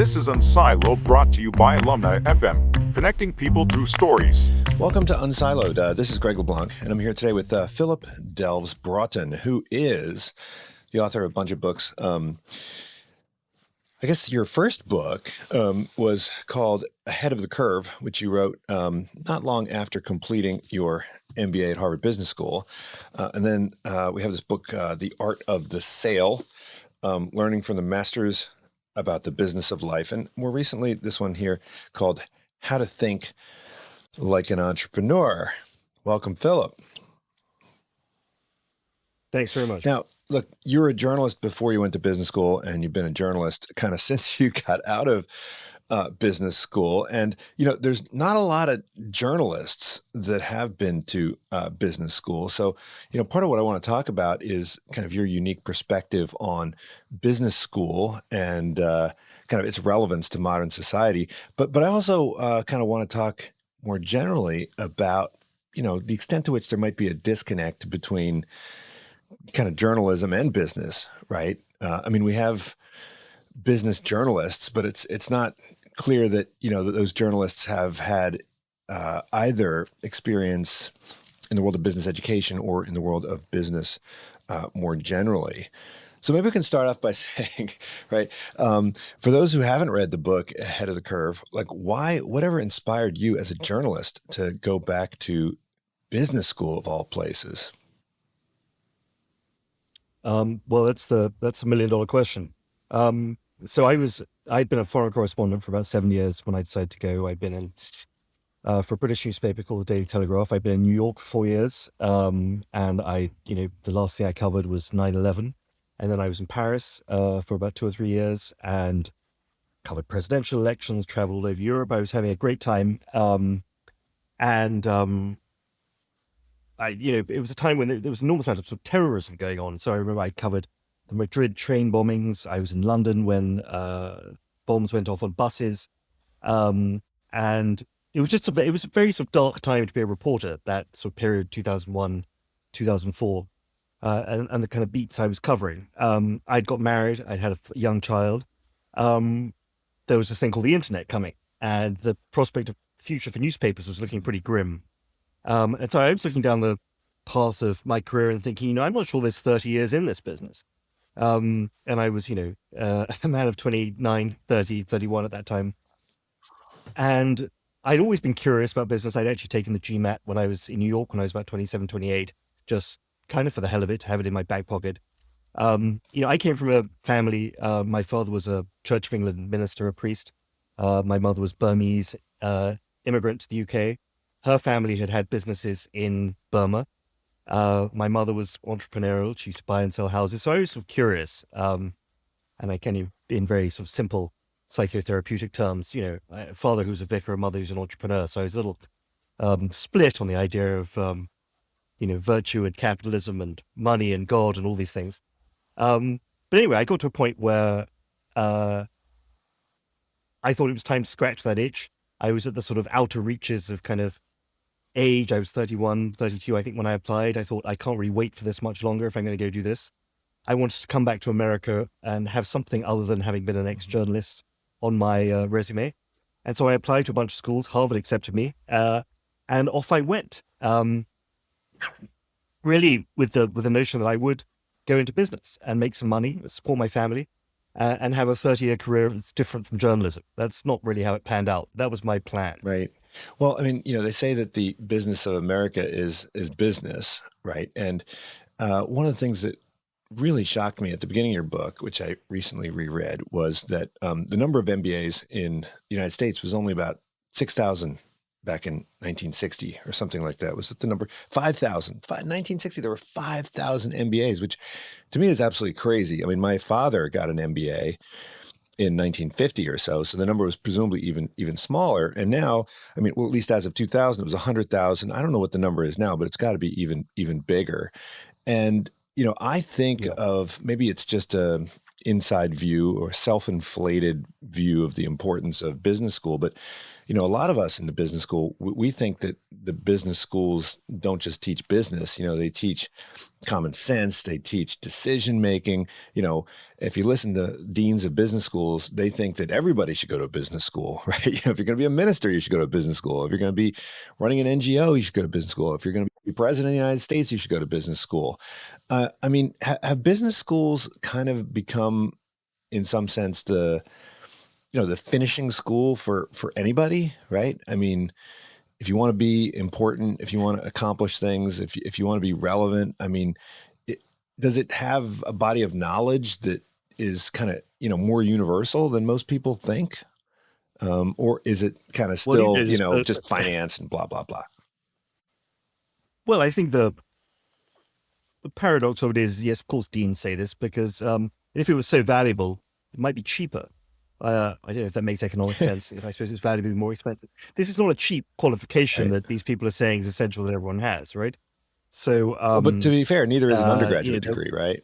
This is Unsiloed, brought to you by Alumni FM, connecting people through stories. Welcome to Unsiloed. This is Greg LeBlanc, and I'm here today with Philip Delves Broughton, who is the author of a bunch of books. I guess your first book was called Ahead of the Curve, which you wrote not long after completing your MBA at Harvard Business School. And then we have this book, The Art of the Sale, Learning from the Masters about the Business of Life. And more recently, this one here called How to Think Like an Entrepreneur. Welcome, Philip. Thanks very much. Now, look, you were a journalist before you went to business school, and you've been a journalist kind of since you got out of business school. And, you know, there's not a lot of journalists that have been to business school. So, you know, part of what I want to talk about is kind of your unique perspective on business school and kind of its relevance to modern society. But I also kind of want to talk more generally about, you know, the extent to which there might be a disconnect between kind of journalism and business, right? I mean, we have business journalists, but it's not clear that, you know, that those journalists have had either experience in the world of business education or in the world of business more generally. So maybe we can start off by saying, right, for those who haven't read the book Ahead of the Curve, like whatever inspired you as a journalist to go back to business school of all places? Well, that's a $1 million question. So I'd been a foreign correspondent for about 7 years when I decided to go. I'd been in for a British newspaper called the Daily Telegraph. I'd been in New York for 4 years, and the last thing I covered was 9/11, and then I was in Paris for about 2 or 3 years and covered presidential elections, traveled over Europe. I was having a great time, it was a time when there was an enormous amount of sort of terrorism going on. So I remember I covered the Madrid train bombings. I was in London when bombs went off on buses. And it was it was a very sort of dark time to be a reporter, that sort of period, 2001, 2004, and the kind of beats I was covering. I'd got married. I'd had a young child. There was this thing called the internet coming, and the prospect of the future for newspapers was looking pretty grim. And so I was looking down the path of my career and thinking, you know, I'm not sure there's 30 years in this business. And I was, a man of 29, 30, 31 at that time. And I'd always been curious about business. I'd actually taken the GMAT when I was in New York when I was about 27, 28, just kind of for the hell of it, to have it in my back pocket. I came from a family, my father was a Church of England minister, a priest. My mother was Burmese, immigrant to the UK. Her family had had businesses in Burma. My mother was entrepreneurial. She used to buy and sell houses. So I was sort of curious. And I can, in very sort of simple psychotherapeutic terms, a father who's a vicar, a mother who's an entrepreneur. So I was a little split on the idea of, virtue and capitalism and money and God and all these things. But anyway, I got to a point where I thought it was time to scratch that itch. I was at the sort of outer reaches of kind of age. I was 31, 32, I think, when I applied. I thought, I can't really wait for this much longer if I'm going to go do this. I wanted to come back to America and have something other than having been an ex-journalist on my resume. And so I applied to a bunch of schools. Harvard accepted me, and off I went. Really with the notion that I would go into business and make some money, support my family, and have a 30-year career that's different from journalism. That's not really how it panned out. That was my plan. Right. Well, I mean, they say that the business of America is business, right? And one of the things that really shocked me at the beginning of your book, which I recently reread, was that the number of MBAs in the United States was only about 6,000 back in 1960 or something like that. Was it the number? 5,000. 1960, there were 5,000 MBAs, which to me is absolutely crazy. I mean, my father got an MBA in 1950 or so the number was presumably even smaller. And now, I mean, well, at least as of 2000, it was 100,000. I don't know what the number is now, but it's got to be even bigger. And I think of, maybe it's just a inside view or self-inflated view of the importance of business school, but a lot of us in the business school, we think that the business schools don't just teach business, they teach common sense, they teach decision making. If you listen to deans of business schools, they think that everybody should go to a business school, right? If you're going to be a minister, you should go to a business school. If you're going to be running an NGO, you should go to business school. If you're going to be president of the United States, you should go to business school. Have business schools kind of become, in some sense, the finishing school for anybody, right? If you want to be important, if you want to accomplish things, if you want to be relevant, it, does it have a body of knowledge that is kind of, more universal than most people think? Or is it kind of Well, still, just finance and blah, blah, blah? Well, I think the paradox of it is, yes, of course, deans say this because if it was so valuable, it might be cheaper. I don't know if that makes economic sense. If I suppose it's valuable, more expensive. This is not a cheap qualification Right. that these people are saying is essential that everyone has, right? So, But to be fair, neither is an undergraduate you know, degree, right?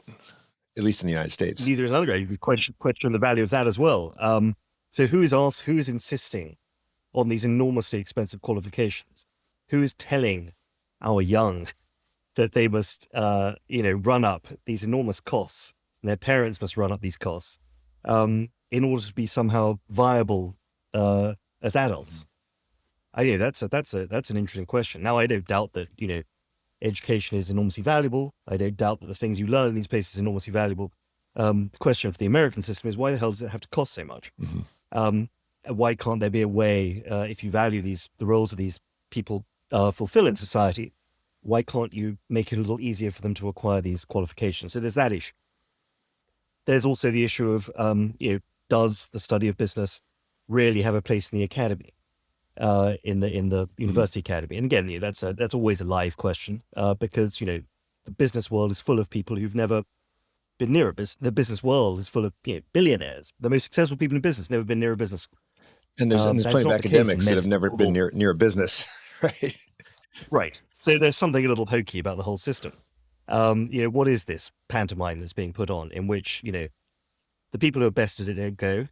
At least in the United States. neither is an undergrad. You could question the value of that as well. So who is insisting on these enormously expensive qualifications? Who is telling our young that they must, run up these enormous costs, and their parents must run up these costs in order to be somehow viable as adults? That's an interesting question. Now, I don't doubt that education is enormously valuable. I don't doubt that the things you learn in these places is enormously valuable. The question for the American system is, why the hell does it have to cost so much? Mm-hmm. Why can't there be a way, if you value the roles of these people fulfill in society, why can't you make it a little easier for them to acquire these qualifications? So there's that issue. There's also the issue of, does the study of business really have a place in the academy, in the university academy? And again, that's always a live question because the business world is full of people who've never been near a business. The business world is full of billionaires. The most successful people in business never been near a business school. And there's plenty of academics that have never been near a business, right? Right. So there's something a little hokey about the whole system. What is this pantomime that's being put on in which, the people who are best at it don't go,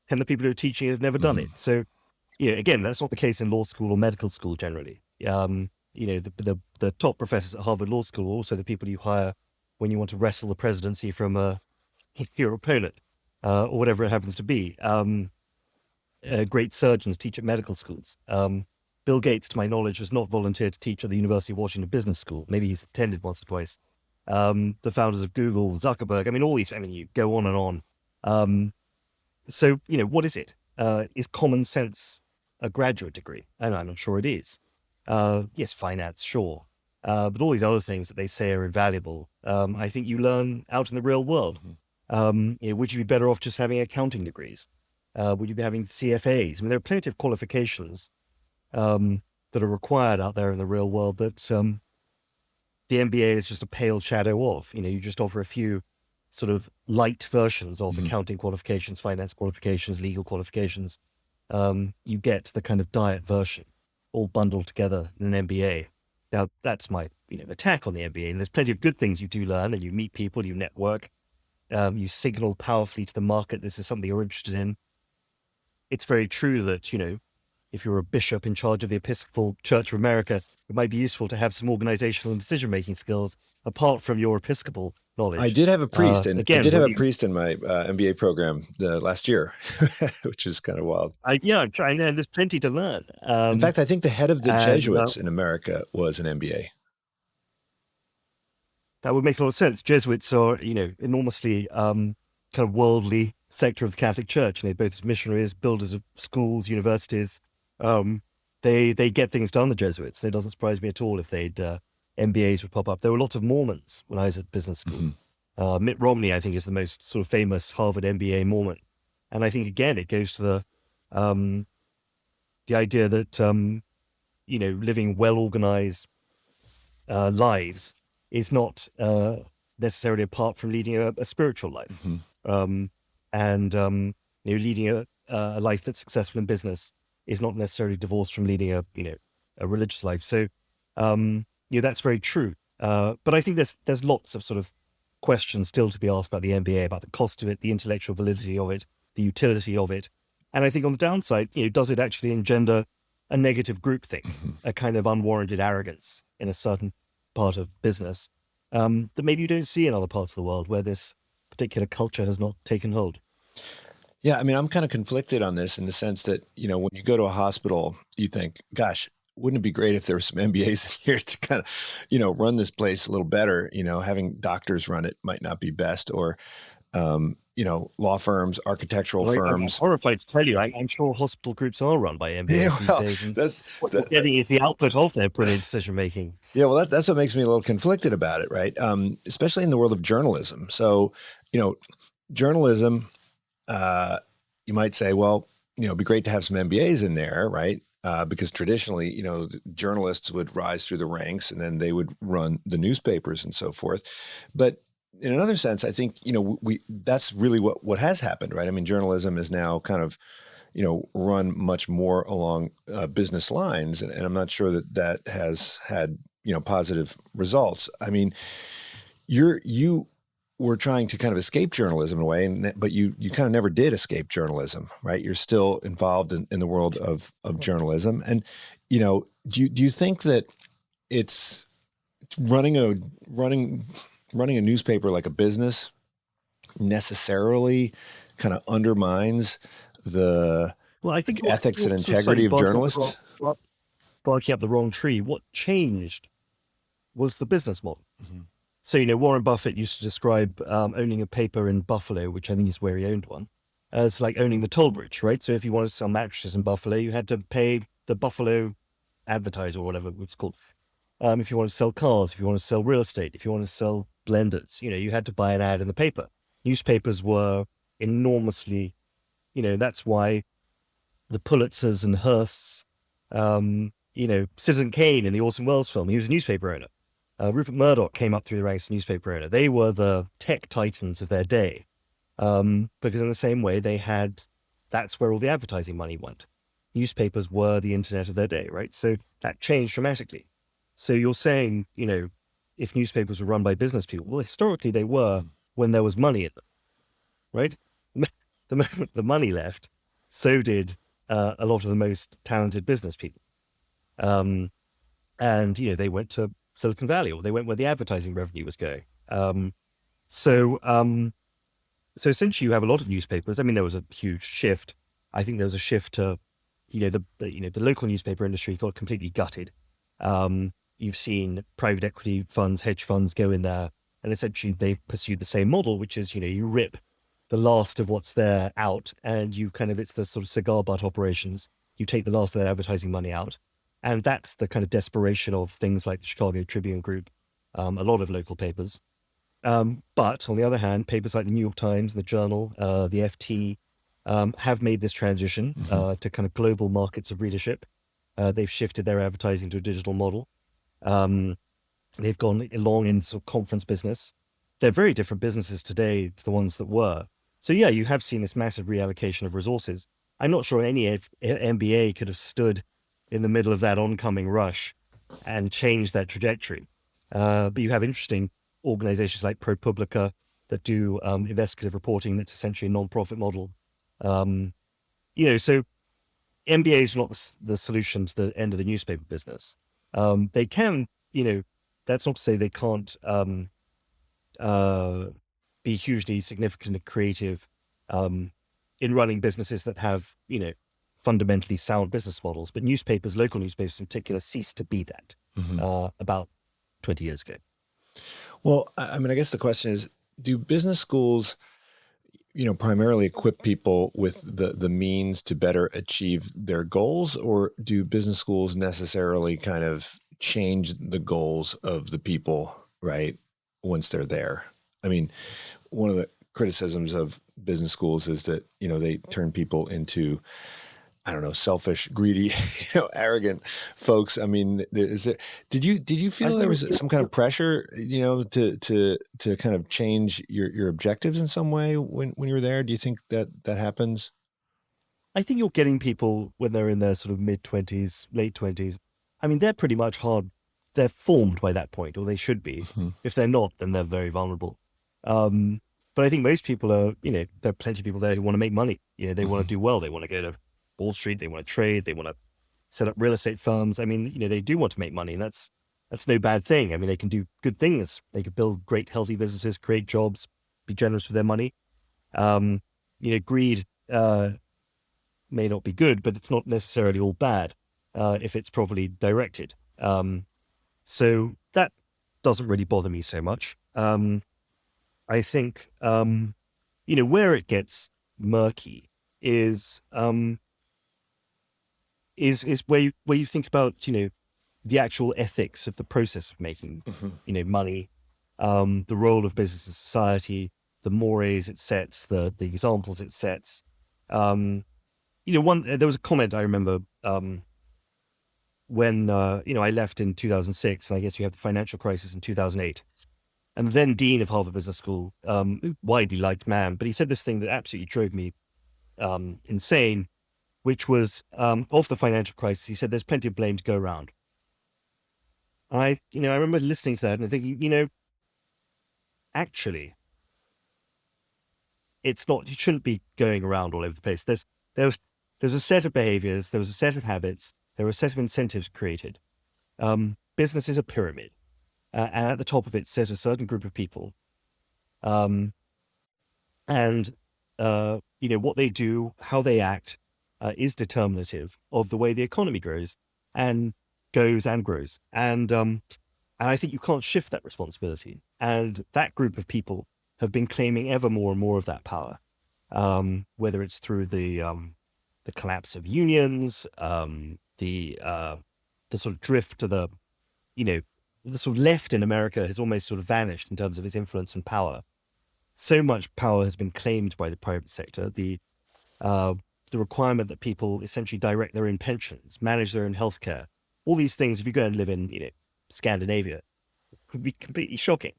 and the people who are teaching it have never done it. So, again, that's not the case in law school or medical school generally. The top professors at Harvard Law School are also the people you hire when you want to wrestle the presidency from your opponent, or whatever it happens to be. Great surgeons teach at medical schools. Bill Gates, to my knowledge, has not volunteered to teach at the University of Washington Business School. Maybe he's attended once or twice. The founders of Google, Zuckerberg, all these, you go on and on. So, what is it? Is common sense a graduate degree? And I'm not sure it is. Yes, finance, sure. But all these other things that they say are invaluable, I think you learn out in the real world. Would you be better off just having accounting degrees? Would you be having CFAs? There are plenty of qualifications that are required out there in the real world that the MBA is just a pale shadow of. You just offer a few sort of light versions of accounting qualifications, finance qualifications, legal qualifications. You get the kind of diet version all bundled together in an MBA. Now, that's my attack on the MBA. And there's plenty of good things you do learn, and you meet people, you network, you signal powerfully to the market this is something you're interested in. It's very true that, if you're a bishop in charge of the Episcopal Church of America, it might be useful to have some organizational and decision-making skills apart from your Episcopal knowledge. I did have a priest, and I did have a priest in my MBA program last year, which is kind of wild. I'm trying, and there's plenty to learn. In fact, I think the head of the Jesuits in America was an MBA. That would make a lot of sense. Jesuits are, enormously kind of worldly sector of the Catholic Church, both as missionaries, builders of schools, universities. They get things done, the Jesuits. It doesn't surprise me at all if MBAs would pop up. There were lots of Mormons when I was at business school. Mitt Romney, I think, is the most sort of famous Harvard MBA Mormon. And I think, again, it goes to the idea that, living well-organized lives is not necessarily apart from leading a spiritual life. Leading a life that's successful in business is not necessarily divorced from leading a religious life. So, that's very true. But I think there's lots of sort of questions still to be asked about the MBA, about the cost of it, the intellectual validity of it, the utility of it. And I think on the downside, does it actually engender a negative groupthink, Mhm. a kind of unwarranted arrogance in a certain part of business that maybe you don't see in other parts of the world where this particular culture has not taken hold. Yeah, I mean, I'm kind of conflicted on this in the sense that, when you go to a hospital, you think, gosh, wouldn't it be great if there were some MBAs in here to kind of, run this place a little better? Having doctors run it might not be best, or, law firms, architectural Well, I'm firms. horrified to tell you, I'm sure hospital groups are run by Yeah, MBAs these well, days, and that's what you're that, getting is the output of their brilliant decision making. yeah, well, that's what makes me a little conflicted about it, right? Especially in the world of journalism. So, journalism, uh, you might say, well, it'd be great to have some MBAs in there, right? Because traditionally, the journalists would rise through the ranks and then they would run the newspapers and so forth. But in another sense, I think, we that's really what has happened, right? I mean, journalism is now kind of, run much more along business lines. And I'm not sure that has had, positive results. I mean, you were trying to kind of escape journalism in a way, but you kind of never did escape journalism, right? You're still involved in the world of journalism. And, do you think that it's running a newspaper like a business necessarily kind of undermines the Well, I think ethics and you're sort of slightly integrity of journalists? barking up the wrong tree. What changed was the business model. Mhm. So, Warren Buffett used to describe owning a paper in Buffalo, which I think is where he owned one, as like owning the toll bridge, right? So if you wanted to sell mattresses in Buffalo, you had to pay the Buffalo advertiser or whatever it's called. If you want to sell cars, if you want to sell real estate, if you want to sell blenders, you had to buy an ad in the paper. Newspapers were enormously, that's why the Pulitzers and Hearsts, Citizen Kane in the Orson Welles film, he was a newspaper owner. Rupert Murdoch came up through the ranks of newspaper owner. They were the tech titans of their day because in the same way that's where all the advertising money went. Newspapers were the internet of their day, right? So that changed dramatically. So you're saying, if newspapers were run by business people, well, historically they were when there was money in them, right? The moment the money left, so did a lot of the most talented business people. And, they went to Silicon Valley, or they went where the advertising revenue was going. So essentially you have a lot of newspapers. I mean, there was a huge shift. I think there was a shift to, the local newspaper industry got completely gutted. You've seen private equity funds, hedge funds go in there, and essentially they've pursued the same model, which is, you rip the last of what's there out, and it's the sort of cigar butt operations. You take the last of that advertising money out. And that's the kind of desperation of things like the Chicago Tribune Group, a lot of local papers. But on the other hand, papers like the New York Times, the Journal, the FT have made this transition to kind of global markets of readership. They've shifted their advertising to a digital model. They've gone along in sort of conference business. They're very different businesses today to the ones that were. So yeah, you have seen this massive reallocation of resources. I'm not sure any MBA could have stood in the middle of that oncoming rush and changed that trajectory. But you have interesting organizations like ProPublica that do investigative reporting that's essentially a non-profit model. So MBAs are not the solution to the end of the newspaper business. They can, that's not to say they can't be hugely significant and creative in running businesses that have, fundamentally sound business models. But newspapers, local newspapers in particular, ceased to be that about 20 years ago. Well, I mean, I guess the question is, do business schools, primarily equip people with the means to better achieve their goals, or do business schools necessarily kind of change the goals of the people, right, once they're there? I mean, one of the criticisms of business schools is that, they turn people into, I don't know, selfish, greedy, arrogant folks. I mean, did you feel there was some kind of pressure, to kind of change your objectives in some way when you were there? Do you think that happens? I think you're getting people when they're in their sort of mid-20s, late 20s. I mean, they're pretty much they're formed by that point, or they should be. Mm-hmm. If they're not, then they're very vulnerable. But I think most people are, there are plenty of people there who want to make money. They want to do well. They want to go to Wall Street. They want to trade. They want to set up real estate firms. I mean, they do want to make money, and that's no bad thing. I mean, they can do good things. They could build great, healthy businesses, create jobs, be generous with their money. Greed may not be good, but it's not necessarily all bad if it's properly directed. So that doesn't really bother me so much. I think, where it gets murky is where you think about, the actual ethics of the process of making, money, the role of business in society, the mores it sets, the examples it sets. There was a comment I remember when I left in 2006, and I guess you have the financial crisis in 2008. And the then dean of Harvard Business School, widely liked man, but he said this thing that absolutely drove me insane, which was of the financial crisis. He said, "There's plenty of blame to go around." And I remember listening to that and thinking, actually, it shouldn't be going around all over the place. There's a set of behaviors, there was a set of habits, there were a set of incentives created. Business is a pyramid, and at the top of it sits a certain group of people. What they do, how they act, is determinative of the way the economy grows and goes and grows. And I think you can't shift that responsibility. And that group of people have been claiming ever more and more of that power, whether it's through the collapse of unions, the sort of drift to the sort of left in America has almost sort of vanished in terms of its influence and power. So much power has been claimed by the private sector. The requirement that people essentially direct their own pensions, manage their own healthcare, all these things, if you go and live in Scandinavia, would be completely shocking.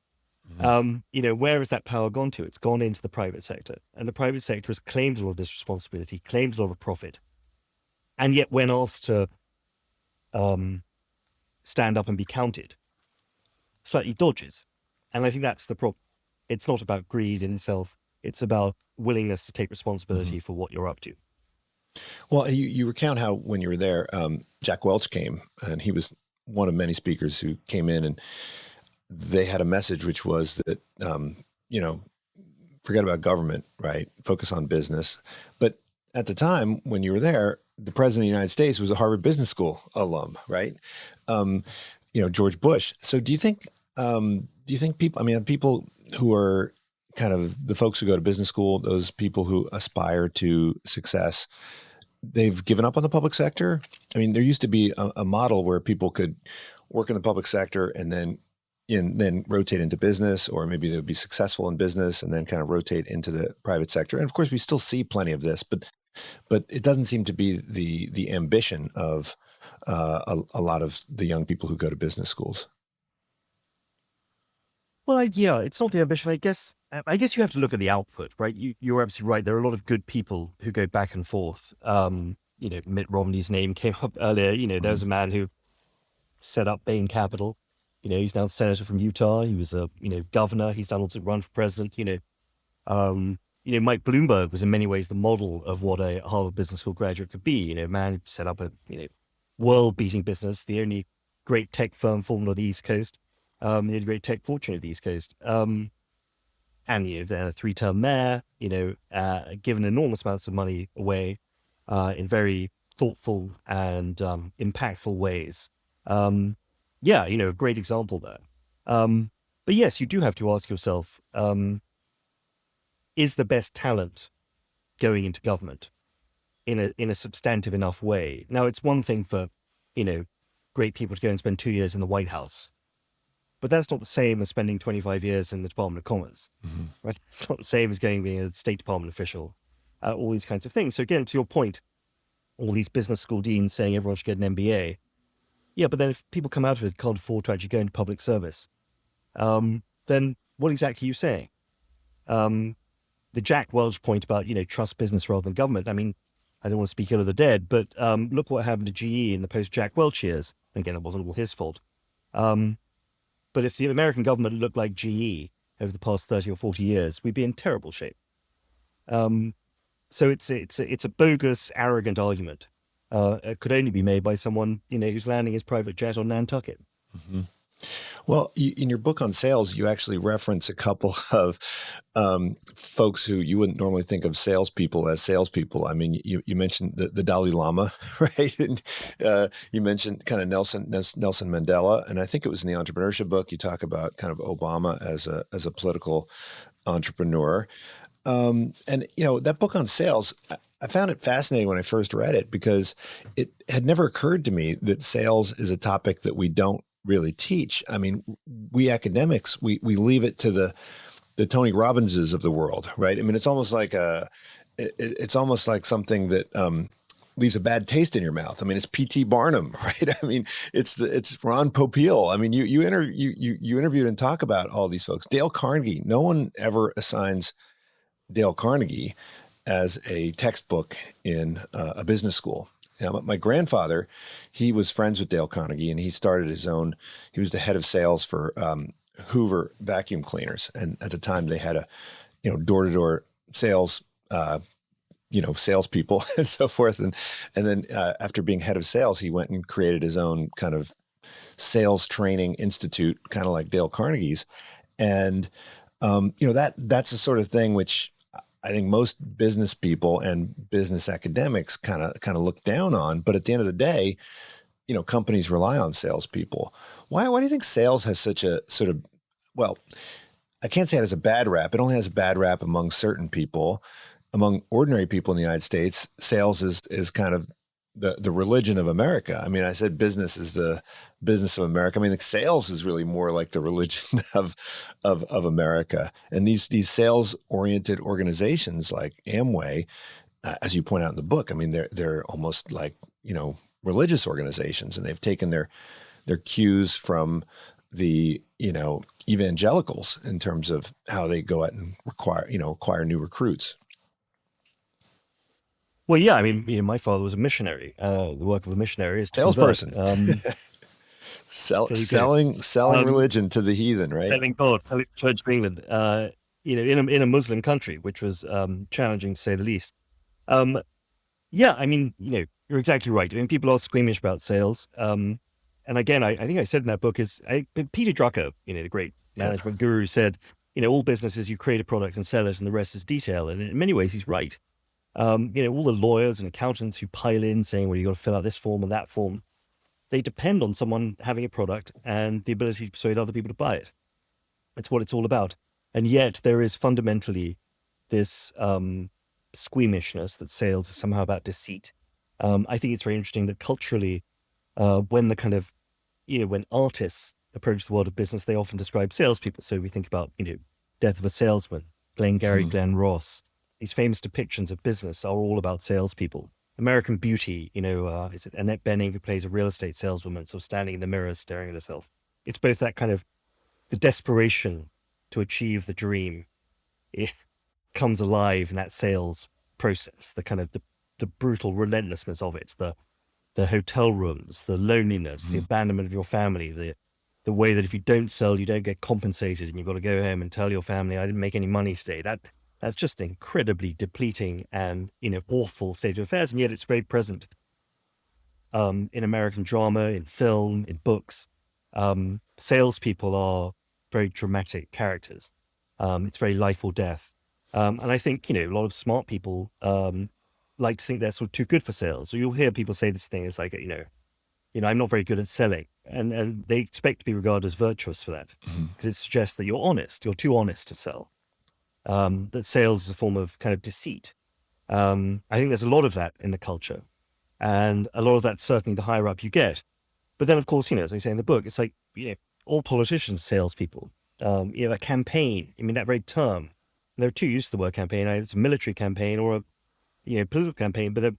Where has that power gone to? It's gone into the private sector, and the private sector has claimed all of this responsibility, claimed a lot of profit, and yet when asked to stand up and be counted, slightly dodges. And I think that's the problem. It's not about greed in itself. It's about willingness to take responsibility for what you're up to. Well, you recount how when you were there, Jack Welch came, and he was one of many speakers who came in, and they had a message which was that, forget about government, right? Focus on business. But at the time when you were there, the president of the United States was a Harvard Business School alum, right? George Bush. So do you think people who are kind of the folks who go to business school, those people who aspire to success, they've given up on the public sector? I mean, there used to be a model where people could work in the public sector and then rotate into business, or maybe they would be successful in business and then kind of rotate into the private sector. And of course, we still see plenty of this, but it doesn't seem to be the ambition of a lot of the young people who go to business schools. Well, it's not the ambition. I guess you have to look at the output, right? You're absolutely right. There are a lot of good people who go back and forth. Mitt Romney's name came up earlier. There's a man who set up Bain Capital. He's now the senator from Utah. He was a governor. He's done also run for president. Mike Bloomberg was in many ways the model of what a Harvard Business School graduate could be. A man who set up a world-beating business, the only great tech firm formed on the East Coast. The only great tech fortune of the East Coast. And then a 3-term mayor, given enormous amounts of money away in very thoughtful and impactful ways. A great example there. But yes, you do have to ask yourself, is the best talent going into government in a substantive enough way? Now, it's one thing for, great people to go and spend 2 years in the White House. But that's not the same as spending 25 years in the Department of Commerce, right? It's not the same as being a State Department official, all these kinds of things. So again, to your point, all these business school deans saying everyone should get an MBA. Yeah, but then if people come out of it can't afford to actually go into public service, then what exactly are you saying? The Jack Welch point about, trust business rather than government. I mean, I don't want to speak ill of the dead, but look what happened to GE in the post-Jack Welch years. Again, it wasn't all his fault. But if the American government looked like GE over the past 30 or 40 years, we'd be in terrible shape. So it's a bogus, arrogant argument it could only be made by someone, who's landing his private jet on Nantucket. Mm-hmm. Well, in your book on sales, you actually reference a couple of folks who you wouldn't normally think of salespeople as salespeople. I mean, you mentioned the Dalai Lama, right? And you mentioned kind of Nelson Mandela, and I think it was in the entrepreneurship book you talk about kind of Obama as a political entrepreneur. And that book on sales, I found it fascinating when I first read it because it had never occurred to me that sales is a topic that we don't really teach. I mean, we academics, we leave it to the Tony Robbinses of the world, right? I mean, it's almost like it's almost like something that leaves a bad taste in your mouth. I mean, it's P.T. Barnum, right? I mean, it's Ron Popeil. I mean, you interviewed and talk about all these folks. Dale Carnegie. No one ever assigns Dale Carnegie as a textbook in a business school. My grandfather, he was friends with Dale Carnegie, and he started his own. He was the head of sales for Hoover vacuum cleaners, and at the time they had a, door-to-door sales, salespeople and so forth. And then after being head of sales, he went and created his own kind of sales training institute, kind of like Dale Carnegie's, and that's the sort of thing which I think most business people and business academics kind of look down on. But at the end of the day, companies rely on salespeople. Why do you think sales has such a sort of, well, I can't say it has a bad rap. It only has a bad rap among certain people. Among ordinary people in the United States, sales is kind of the religion of America. I mean, I said business is the business of America. I mean, like sales is really more like the religion of America. And these sales oriented organizations like Amway, as you point out in the book, I mean, they're almost like religious organizations, and they've taken their cues from the evangelicals in terms of how they go out and acquire new recruits. Well, yeah, I mean, my father was a missionary. The work of a missionary is to salesperson, convert. selling religion to the heathen, right? Selling God, selling the Church of England. In a Muslim country, which was challenging to say the least. Yeah, I mean, you're exactly right. I mean, people are squeamish about sales. And again, I think I said in that book Peter Drucker, the great management guru, said, all businesses, you create a product and sell it, and the rest is detail. And in many ways, he's right. All the lawyers and accountants who pile in saying, well, you got to fill out this form and that form, they depend on someone having a product and the ability to persuade other people to buy it. That's what it's all about. And yet there is fundamentally this squeamishness that sales is somehow about deceit. I think it's very interesting that culturally, when the kind of, when artists approach the world of business, they often describe salespeople. So we think about, Death of a Salesman, Glengarry Glen Ross. These famous depictions of business are all about salespeople. American Beauty, is it Annette Bening who plays a real estate saleswoman, sort of standing in the mirror staring at herself. It's both that kind of the desperation to achieve the dream. It comes alive in that sales process, the kind of the brutal relentlessness of it, the hotel rooms, the loneliness, the abandonment of your family, the way that if you don't sell, you don't get compensated, and you've got to go home and tell your family, I didn't make any money today. That's just incredibly depleting and awful state of affairs, and yet it's very present in American drama, in film, in books. Salespeople are very dramatic characters. It's very life or death, and I think a lot of smart people like to think they're sort of too good for sales. Or you'll hear people say this thing is like I'm not very good at selling, and they expect to be regarded as virtuous for that because it suggests that you're honest. You're too honest to sell. That sales is a form of kind of deceit. I think there's a lot of that in the culture, and a lot of that's certainly the higher up you get. But then, of course, as I say in the book, it's like, all politicians are salespeople. A campaign, that very term, there are two uses of the word campaign. Either it's a military campaign or a political campaign, but the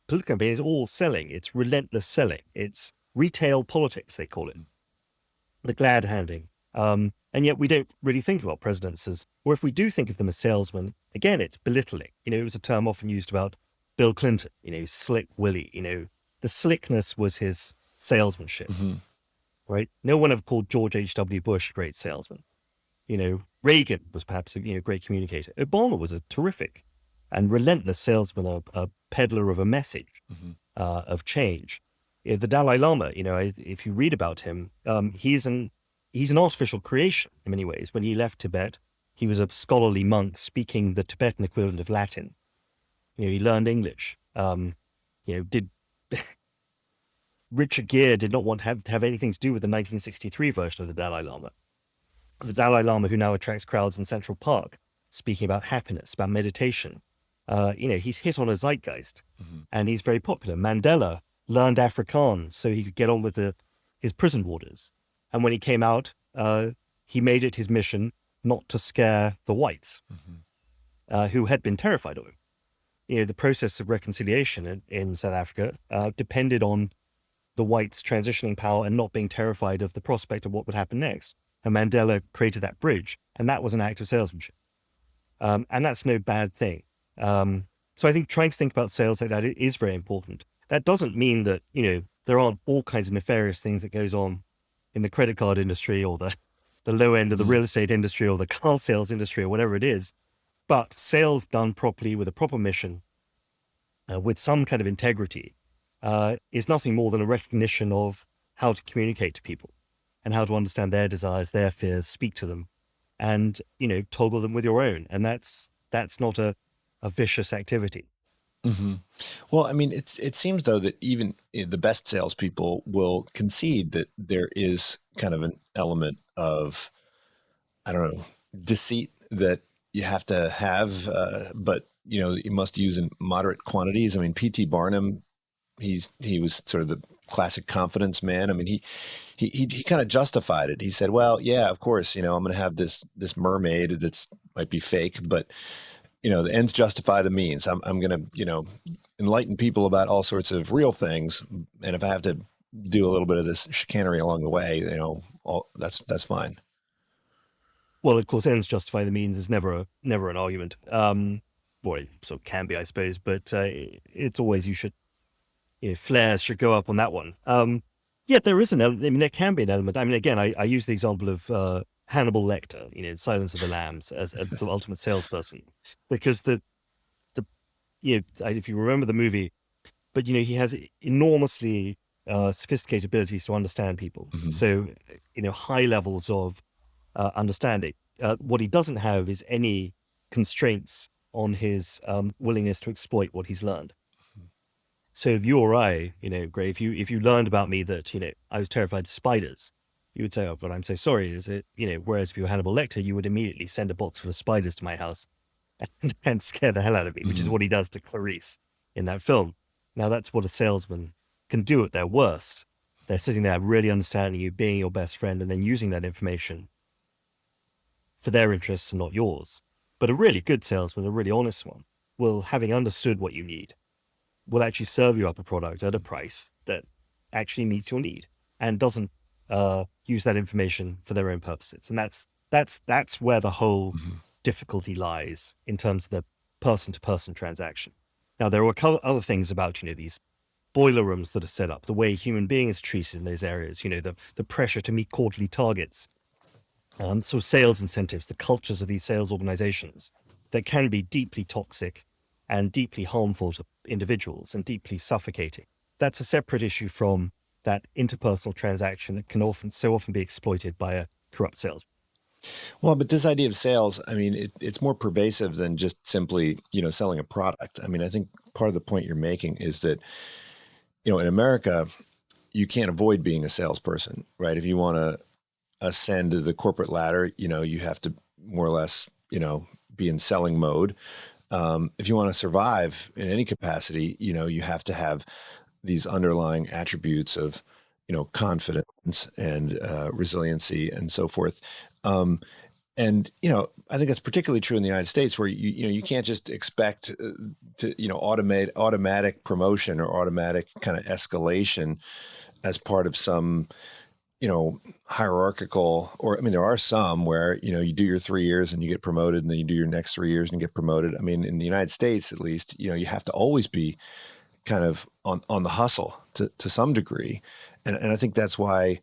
political campaign is all selling. It's relentless selling. It's retail politics, they call it. The glad handing. And yet we don't really think about presidents as, or if we do think of them as salesmen, again, it's belittling. It was a term often used about Bill Clinton, Slick Willie, the slickness was his salesmanship, right? No one ever called George H.W. Bush a great salesman. Reagan was perhaps a great communicator. Obama was a terrific and relentless salesman, a peddler of a message. of change. The Dalai Lama, if you read about him, he's an artificial creation in many ways. When he left Tibet, he was a scholarly monk speaking the Tibetan equivalent of Latin. He learned English. Did Richard Gere did not want to have anything to do with the 1963 version of the Dalai Lama. The Dalai Lama, who now attracts crowds in Central Park, speaking about happiness, about meditation. He's hit on a zeitgeist, and he's very popular. Mandela learned Afrikaans so he could get on with his prison warders. And when he came out, he made it his mission not to scare the whites, who had been terrified of him. The process of reconciliation in South Africa depended on the whites transitioning power and not being terrified of the prospect of what would happen next. And Mandela created that bridge, and that was an act of salesmanship. And that's no bad thing. So I think trying to think about sales like that is very important. That doesn't mean that, there aren't all kinds of nefarious things that goes on in the credit card industry or the low end of the real estate industry or the car sales industry or whatever it is. But sales done properly with a proper mission, with some kind of integrity, is nothing more than a recognition of how to communicate to people and how to understand their desires, their fears, speak to them, and toggle them with your own. And that's not a vicious activity. Well, I mean, it seems though that even the best salespeople will concede that there is kind of an element of, I don't know, deceit that you have to have, but you must use in moderate quantities. I mean, P.T. Barnum, he was sort of the classic confidence man. I mean, he kind of justified it. He said, well, yeah, of course, I'm going to have this mermaid that's might be fake, but the ends justify the means. I'm going to, enlighten people about all sorts of real things. And if I have to do a little bit of this chicanery along the way, that's fine. Well, of course, ends justify the means is never an argument. Well, it sort of can be, I suppose, but it's always flares should go up on that one. Yeah, there is an element. I mean, there can be an element. I mean, again, I use the example of Hannibal Lecter, Silence of the Lambs, as the ultimate salesperson, because if you remember the movie, but he has enormously sophisticated abilities to understand people. So high levels of understanding. What he doesn't have is any constraints on his willingness to exploit what he's learned. So if you or I, Gray, if you learned about me that, I was terrified of spiders, you would say, oh, but I'm so sorry. Is it, whereas if you were Hannibal Lecter, you would immediately send a box full of spiders to my house and scare the hell out of me, which is what he does to Clarice in that film. Now that's what a salesman can do at their worst. They're sitting there really understanding you, being your best friend, and then using that information for their interests and not yours. But a really good salesman, a really honest one, will, having understood what you need, will actually serve you up a product at a price that actually meets your need and doesn't use that information for their own purposes. And that's where the whole difficulty lies in terms of the person-to-person transaction. Now, there are other things about, these boiler rooms that are set up, the way human beings are treated in those areas, the pressure to meet quarterly targets, so sales incentives, the cultures of these sales organizations that can be deeply toxic and deeply harmful to individuals and deeply suffocating. That's a separate issue from that interpersonal transaction that can so often be exploited by a corrupt salesman. Well, but this idea of sales, I mean, it's more pervasive than just simply, selling a product. I mean, I think part of the point you're making is that, in America, you can't avoid being a salesperson, right? If you want to ascend to the corporate ladder, you have to more or less, be in selling mode. If you want to survive in any capacity, you have to have these underlying attributes of, confidence and resiliency and so forth. And, I think that's particularly true in the United States where, you can't just expect to, automatic promotion or automatic kind of escalation as part of some, hierarchical, or, I mean, there are some where, you do your 3 years and you get promoted and then you do your next 3 years and you get promoted. I mean, in the United States, at least, you have to always be kind of on the hustle to some degree. And I think that's why,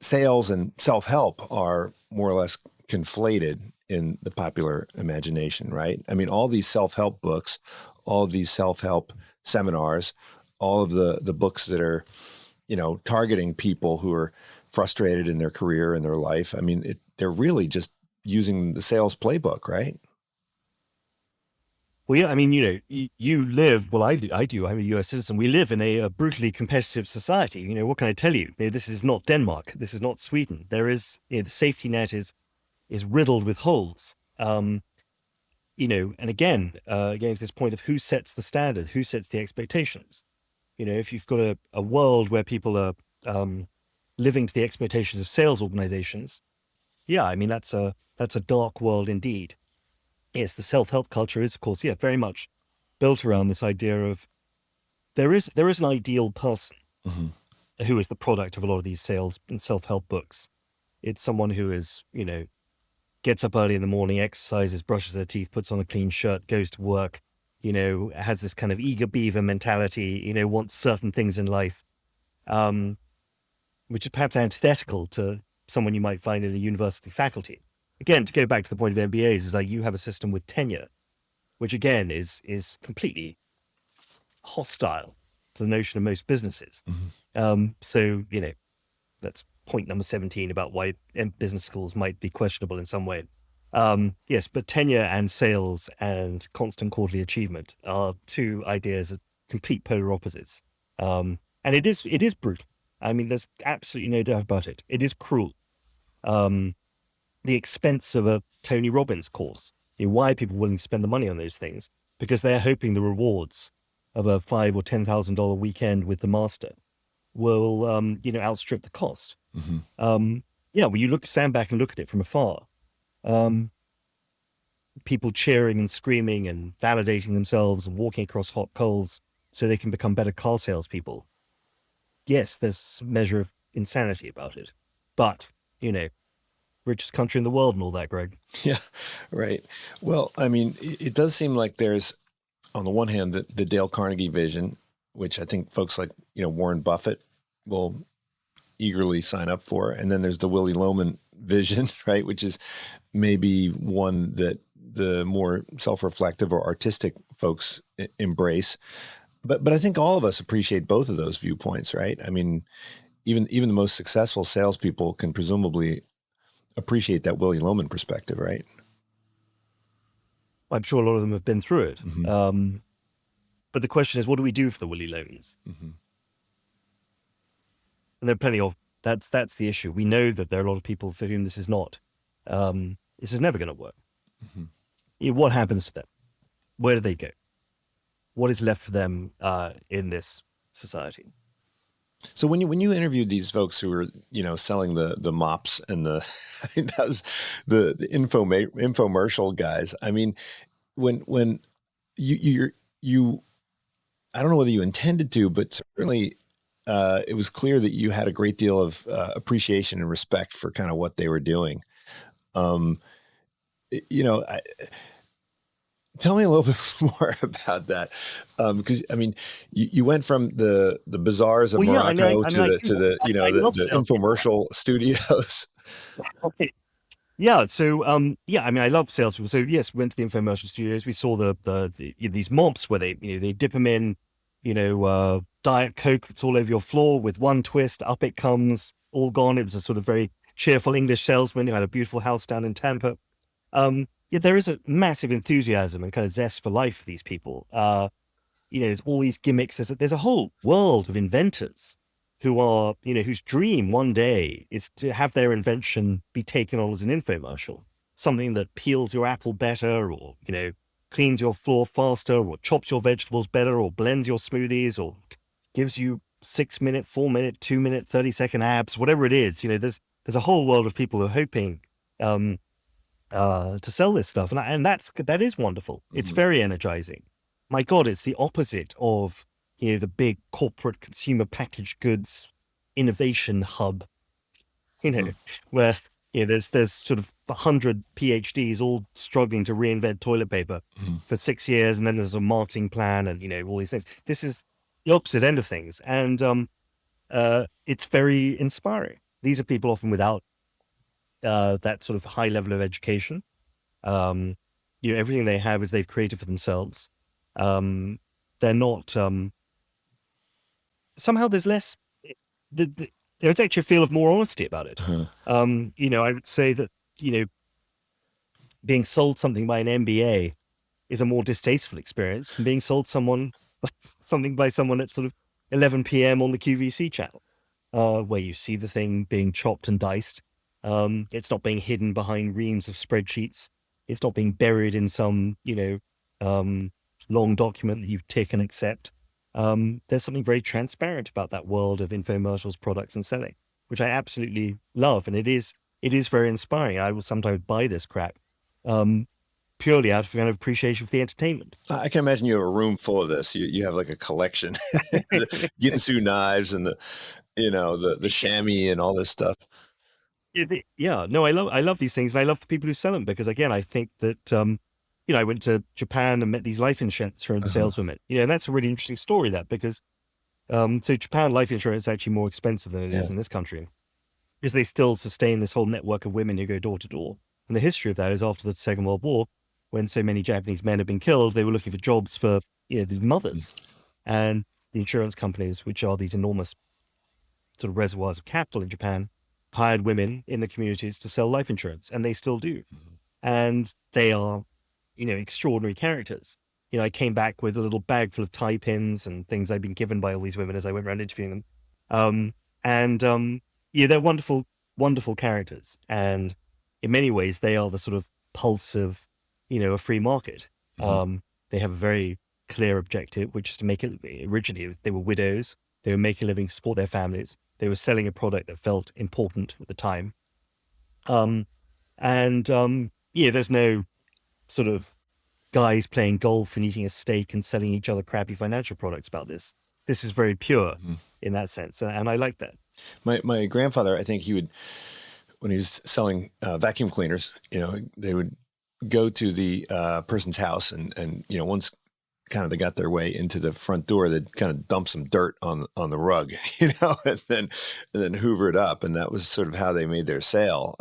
sales and self-help are more or less conflated in the popular imagination, right? I mean, all these self-help books, all of these self-help seminars, all of the books that are, targeting people who are frustrated in their career and their life. I mean, they're really just using the sales playbook, right? Well, yeah, I mean, you live, well, I do, I'm a US citizen. We live in a brutally competitive society. What can I tell you? This is not Denmark. This is not Sweden. There is, the safety net is riddled with holes. And again, to this point of who sets the standard, who sets the expectations. If you've got a world where people are living to the expectations of sales organizations, yeah, I mean, that's a dark world indeed. Yes, the self-help culture is, of course, very much built around this idea of there is an ideal person Mm-hmm. who is the product of a lot of these sales and self-help books. It's someone who is, gets up early in the morning, exercises, brushes their teeth, puts on a clean shirt, goes to work, has this kind of eager beaver mentality, wants certain things in life, which is perhaps antithetical to someone you might find in a university faculty. Again, to go back to the point of MBAs, is like you have a system with tenure, which again is completely hostile to the notion of most businesses. Mm-hmm. So, that's point number 17 about why business schools might be questionable in some way. Yes, but tenure and sales and constant quarterly achievement are two ideas of complete polar opposites. And it is brutal. I mean, there's absolutely no doubt about it. It is cruel. The expense of a Tony Robbins course. Why are people willing to spend the money on those things? Because they're hoping the rewards of a $5,000 or $10,000 weekend with the master will, outstrip the cost. Mm-hmm. When you stand back and look at it from afar, people cheering and screaming and validating themselves and walking across hot coals so they can become better car salespeople. Yes, there's some measure of insanity about it, but, richest country in the world and all that, Greg. Yeah, right. Well, I mean, it does seem like there's, on the one hand, the Dale Carnegie vision, which I think folks like, Warren Buffett will eagerly sign up for. And then there's the Willy Loman vision, right? Which is maybe one that the more self-reflective or artistic folks embrace. But I think all of us appreciate both of those viewpoints, right? I mean, even the most successful salespeople can presumably appreciate that Willy Loman perspective, right? I'm sure a lot of them have been through it. Mm-hmm. But the question is, what do we do for the Willy Lomans? Mm-hmm. And there are plenty of, that's the issue. We know that there are a lot of people for whom this is not. This is never going to work. Mm-hmm. What happens to them? Where do they go? What is left for them in this society? So when you interviewed these folks who were, selling the mops and that was the infomercial guys. I mean, when you I don't know whether you intended to, but certainly it was clear that you had a great deal of appreciation and respect for kind of what they were doing. Tell me a little bit more about that, because I mean, you went from the bazaars of Morocco to the infomercial studios. Okay. Yeah. So, I mean, I love salespeople. So yes, we went to the infomercial studios. We saw these mops where they dip them in, Diet Coke that's all over your floor with one twist, up it comes, all gone. It was a sort of very cheerful English salesman who had a beautiful house down in Tampa. There is a massive enthusiasm and kind of zest for life for these people. There's all these gimmicks. There's a whole world of inventors who are, whose dream one day is to have their invention be taken on as an infomercial, something that peels your apple better, or, cleans your floor faster, or chops your vegetables better, or blends your smoothies, or gives you 6-minute, 4-minute, 2-minute, 30-second abs, whatever it is. There's a whole world of people who are hoping to sell this stuff, and that is wonderful. It's very energizing. My God, it's the opposite of the big corporate consumer packaged goods innovation hub, where there's sort of 100 PhDs all struggling to reinvent toilet paper for 6 years, and then there's a marketing plan and all these things. This is the opposite end of things, and it's very inspiring. These are people often without that sort of high level of education. Everything they have is they've created for themselves. they're not. Somehow there's less. There's actually a feel of more honesty about it. Uh-huh. I would say that being sold something by an MBA is a more distasteful experience than being sold something by someone at sort of 11 p.m. on the QVC channel, where you see the thing being chopped and diced. It's not being hidden behind reams of spreadsheets. It's not being buried in some, long document that you tick and accept. There's something very transparent about that world of infomercials, products, and selling, which I absolutely love, and it is very inspiring. I will sometimes buy this crap, purely out of kind of appreciation for the entertainment. I can imagine you have a room full of this. You have like a collection, the Ginsu knives and the chamois and all this stuff. Yeah, no, I love these things, and I love the people who sell them because, again, I think that I went to Japan and met these life insurance Uh-huh. saleswomen. And that's a really interesting story. That because so Japan life insurance is actually more expensive than it is Yeah. in this country, because they still sustain this whole network of women who go door to door. And the history of that is after the Second World War, when so many Japanese men had been killed, they were looking for jobs for the mothers, and the insurance companies, which are these enormous sort of reservoirs of capital in Japan, hired women in the communities to sell life insurance, and they still do. And they are, extraordinary characters. I came back with a little bag full of tie pins and things I'd been given by all these women as I went around interviewing them. They're wonderful, wonderful characters. And in many ways, they are the sort of pulse of, a free market. Mhm. They have a very clear objective, which is to make it. Originally, they were widows. They were making a living, support their families. They were selling a product that felt important at the time. There's no sort of guys playing golf and eating a steak and selling each other crappy financial products about this. This is very pure Mhm. in that sense, and I like that. My grandfather, I think he would, when he was selling vacuum cleaners, they would go to the person's house and once kind of they got their way into the front door, they'd kind of dump some dirt on the rug, and then hoover it up, and that was sort of how they made their sale.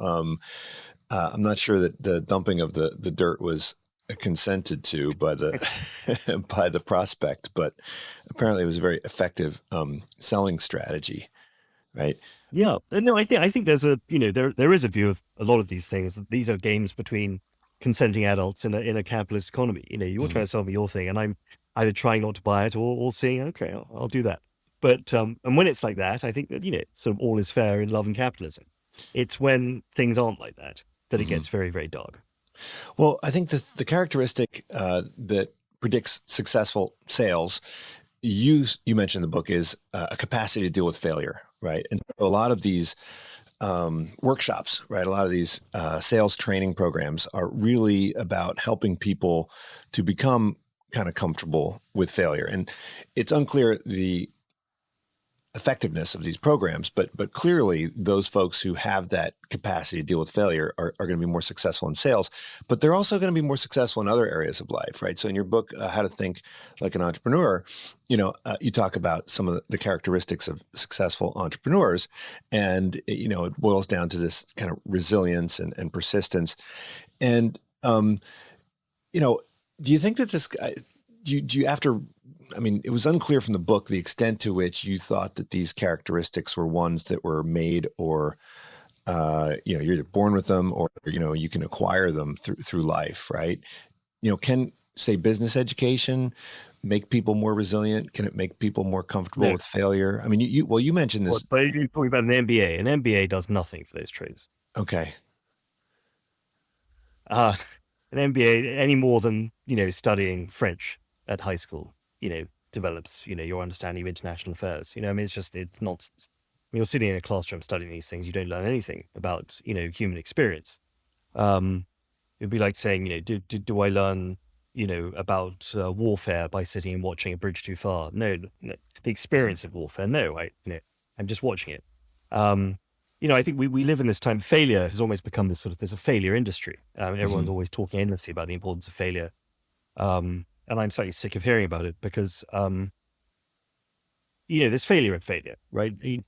I'm not sure that the dumping of the dirt was consented to by the by the prospect, but apparently it was a very effective selling strategy, right? Yeah, no, I think there's a there is a view of a lot of these things that these are games between consenting adults in a capitalist economy. You're Mhm. trying to sell me your thing, and I'm either trying not to buy it or saying, okay, I'll do that. But and when it's like that, I think that sort of all is fair in love and capitalism. It's when things aren't like that that it Mhm. gets very, very dark. Well, I think the characteristic that predicts successful sales, you mentioned in the book, is a capacity to deal with failure, right? And so a lot of these workshops, right? A lot of these sales training programs are really about helping people to become kind of comfortable with failure. And it's unclear the effectiveness of these programs, but clearly those folks who have that capacity to deal with failure are going to be more successful in sales, but they're also going to be more successful in other areas of life, right? So in your book, How to Think Like an Entrepreneur, you talk about some of the characteristics of successful entrepreneurs, and it boils down to this kind of resilience and persistence. And you know, do you think that this guy, do you after, I mean, it was unclear from the book the extent to which you thought that these characteristics were ones that were made, or, you're either born with them, or, you can acquire them through life, right? Can, say, business education make people more resilient? Can it make people more comfortable No, with failure? I mean, well, you mentioned this. but you're talking about an MBA. An MBA does nothing for those traits. Okay. Uh, an MBA any more than studying French at high school. Develops your understanding of international affairs. I mean, it's nonsense. When you're sitting in a classroom studying these things, you don't learn anything about human experience. Um, It'd be like saying, do I learn about warfare by sitting and watching A Bridge Too Far? No, no. The Mhm. experience of warfare. No, I'm just watching it. Um, I think we live in this time. Failure has almost become there's a failure industry. Everyone's Mhm. always talking endlessly about the importance of failure. And I'm slightly sick of hearing about it because, there's failure and failure, right?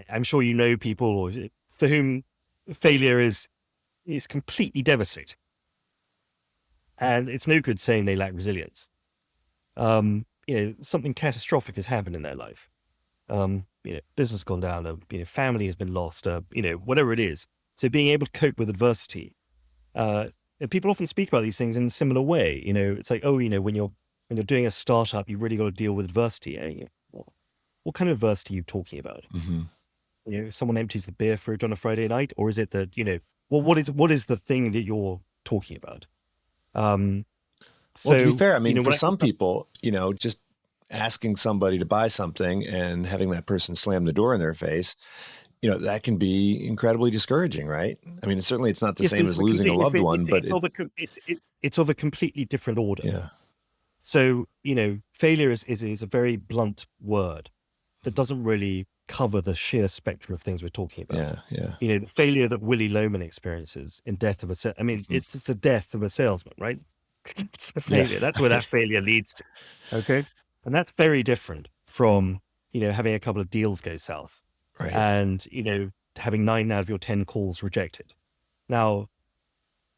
I'm sure people for whom failure is completely devastating. And it's no good saying they lack resilience. something catastrophic has happened in their life. Business gone down, family has been lost, whatever it is. So being able to cope with adversity. And people often speak about these things in a similar way. It's like, oh, when you're doing a startup, you really got to deal with adversity. What kind of adversity are you talking about? Mm-hmm. Someone empties the beer fridge on a Friday night, or is it that, what is the thing that you're talking about? Well, to be So, fair, I mean, for when I some people, just asking somebody to buy something and having that person slam the door in their face, that can be incredibly discouraging, right? I mean, certainly it's not the yes, but same as losing a loved one, but it's of a completely different order. yeah, So, failure is a very blunt word that doesn't really cover the sheer spectrum of things we're talking about. yeah. The failure that Willie Loman experiences in Death of a it's the death of a salesman, right? It's the Yeah. failure. That's where that failure leads to. Okay. And that's very different from, having a couple of deals go south Right. and, having 9 out of your 10 calls rejected. Now,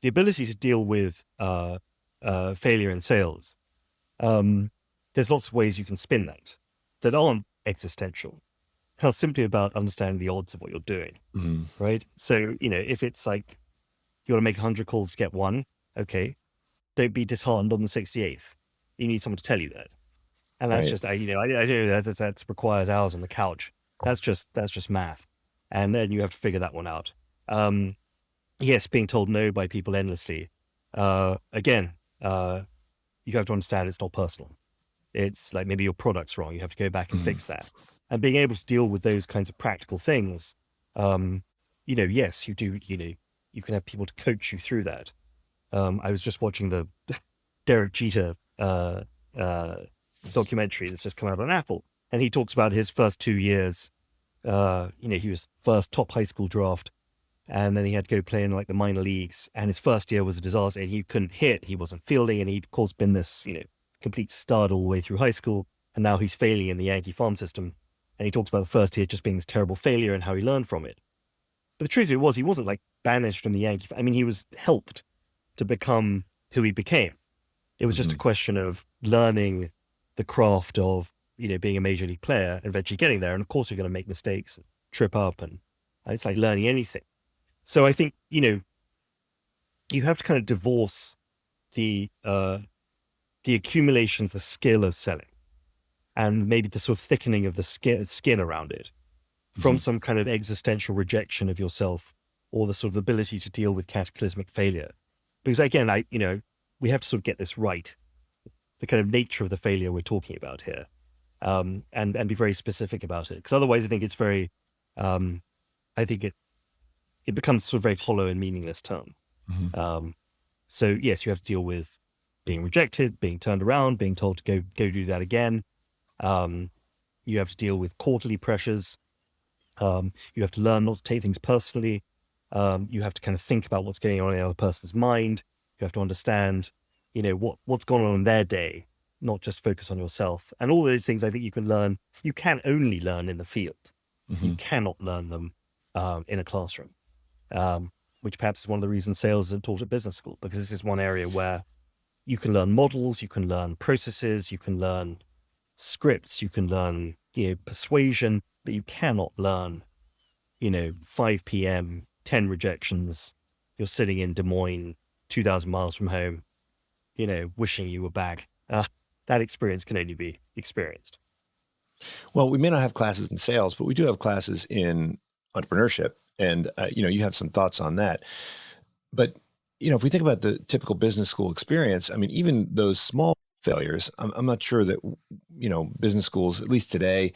the ability to deal with failure in sales, there's lots of ways you can spin that aren't existential. It's simply about understanding the odds of what you're doing, Mm-hmm. right? So, if it's like you want to make 100 calls to get one, okay, don't be disheartened on the 68th. You need someone to tell you that. And that's Right. just, I know that requires hours on the couch. That's just math. And then you have to figure that one out. Yes, being told no by people endlessly. Again, you have to understand it's not personal. It's like maybe your product's wrong. You have to go back and fix that. And being able to deal with those kinds of practical things, yes, you do, you can have people to coach you through that. I was just watching the Derek Jeter documentary that's just come out on Apple, and he talks about his first 2 years. He was first top high school draft, and then he had to go play in like the minor leagues. And his first year was a disaster, and he couldn't hit, he wasn't fielding, and he'd of course been this complete stud all the way through high school, and now he's failing in the Yankee farm system. And he talks about the first year just being this terrible failure and how he learned from it. But the truth of it was, he wasn't like banished from the Yankee. I mean, he was helped to become who he became. It was just a question of learning the craft of, being a major league player and eventually getting there. And of course, you're going to make mistakes and trip up, and it's like learning anything. So I think, you have to kind of divorce the accumulation of the skill of selling and maybe the sort of thickening of the skin around it from some kind of existential rejection of yourself or the sort of ability to deal with cataclysmic failure. Because again, we have to sort of get this right, the kind of nature of the failure we're talking about here, and be very specific about it. Because otherwise, I think it's very, it becomes sort of very hollow and meaningless term. So yes, you have to deal with being rejected, being turned around, being told to go do that again. You have to deal with quarterly pressures. You have to learn not to take things personally. You have to kind of think about what's going on in the other person's mind. You have to understand, what's going on in their day, not just focus on yourself. And all those things I think you can learn. You can only learn in the field. You cannot learn them in a classroom, which perhaps is one of the reasons sales isn't taught at business school, because this is one area where you can learn models, you can learn processes, you can learn scripts, you can learn, persuasion, but you cannot learn, 5 p.m., 10 rejections. You're sitting in Des Moines, 2,000 miles from home, wishing you were back. That experience can only be experienced. Well, we may not have classes in sales, but we do have classes in entrepreneurship. And, you have some thoughts on that. But, if we think about the typical business school experience, I mean, even those small failures, I'm not sure that, business schools, at least today,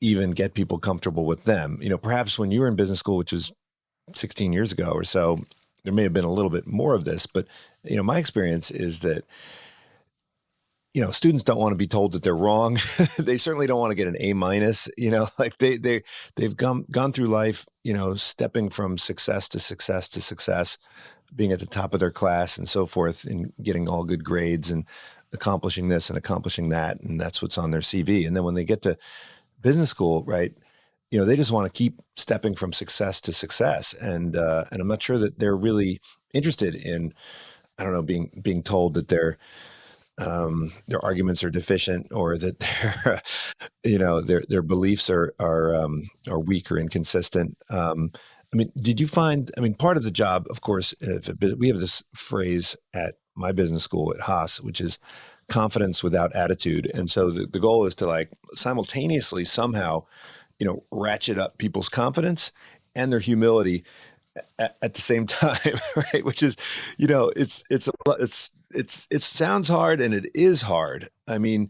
even get people comfortable with them. Perhaps when you were in business school, which was 16 years ago or so, there may have been a little bit more of this. But, my experience is that, students don't want to be told that they're wrong. They certainly don't want to get an A minus, like they've gone through life, stepping from success to success to success, being at the top of their class and so forth, and getting all good grades and accomplishing this and accomplishing that. And that's what's on their CV. And then when they get to business school, right, they just want to keep stepping from success to success. And I'm not sure that they're really interested in, I don't know, being told that they're, their arguments are deficient, or that their their beliefs are weak or inconsistent. I mean, did you find? I mean, part of the job, of course, we have this phrase at my business school at Haas, which is confidence without attitude, and so the goal is to like simultaneously somehow ratchet up people's confidence and their humility at the same time, right? Which is, it sounds hard and it is hard. I mean,